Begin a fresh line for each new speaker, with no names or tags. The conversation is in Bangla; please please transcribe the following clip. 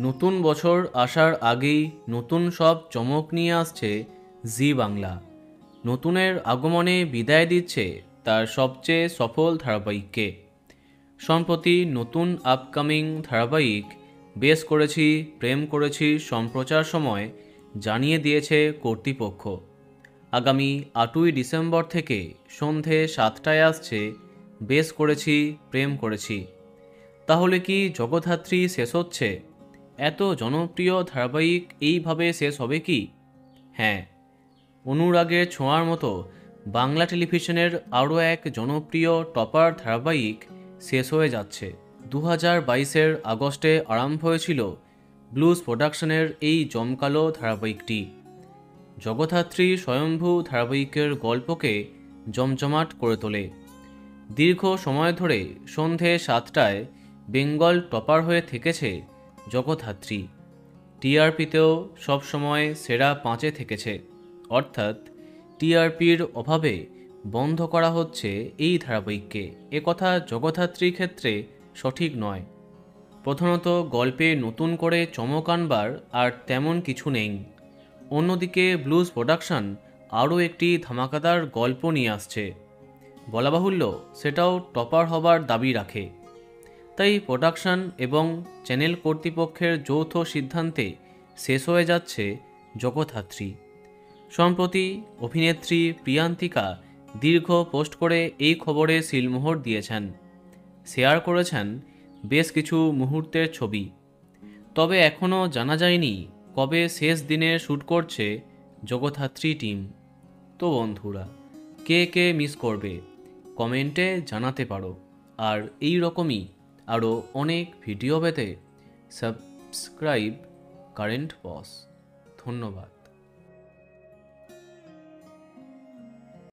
নতুন বছর আসার আগেই নতুন সব চমক নিয়ে আসছে জি বাংলা। নতুনের আগমনে বিদায় দিচ্ছে তার সবচেয়ে সফল ধারাবাহিককে। সম্প্রতি নতুন আপকামিং ধারাবাহিক বেশ করেছি প্রেম করেছি সম্প্রচার সময় জানিয়ে দিয়েছে কর্তৃপক্ষ। আগামী 8ই ডিসেম্বর থেকে সন্ধে 7টায় আসছে বেশ করেছি প্রেম করেছি। তাহলে কি জগদ্ধাত্রী শেষ হচ্ছে? এত জনপ্রিয় ধারাবাহিক এইভাবে শেষ হবে কি? হ্যাঁ, অনুরাগের ছোঁয়ার মতো বাংলা টেলিভিশনের আরও এক জনপ্রিয় টপার ধারাবাহিক শেষ হয়ে যাচ্ছে। 2022-এর আগস্টে আরম্ভ হয়েছিল ব্লুজ প্রোডাকশনের এই জমকালো ধারাবাহিকটি। জগদ্ধাত্রী স্বয়ম্ভু ধারাবাহিকের গল্পকে জমজমাট করে তোলে। দীর্ঘ সময় ধরে সন্ধে 7টায় বেঙ্গল টপার হয়ে থেকেছে জগদ্ধাত্রী। টিআরপিতেও সবসময় সেরা 5-এ থেকেছে। অর্থাৎ টিআরপির অভাবে বন্ধ করা হচ্ছে এই ধারাবাহিককে, একথা জগদ্ধাত্রীর ক্ষেত্রে সঠিক নয়। প্রধানত গল্পে নতুন করে চমক আনবার আর তেমন কিছু নেই। অন্যদিকে ব্লুজ প্রোডাকশন আরও একটি ধামাকাদার গল্প নিয়ে আসছে। বলা বাহুল্য সেটাও টপার হবার দাবি রাখে। তাই প্রোডাকশন এবং চ্যানেল কর্তৃপক্ষের যৌথ সিদ্ধান্তে শেষ হয়ে যাচ্ছে জগদ্ধাত্রী। সম্প্রতি অভিনেত্রী প্রিয়ান্তিকা দীর্ঘ পোস্ট করে এই খবরে সিলমোহর দিয়েছেন। শেয়ার করেছেন বেশ কিছু মুহূর্তের ছবি। তবে এখনও জানা যায়নি কবে শেষ দিনে শ্যুট করছে জগদ্ধাত্রী টিম। তো বন্ধুরা, কে কে মিস করবে কমেন্টে জানাতে পারো। আর এই রকমই আরও অনেক ভিডিও পেতে সাবস্ক্রাইব কারেন্ট বস। ধন্যবাদ।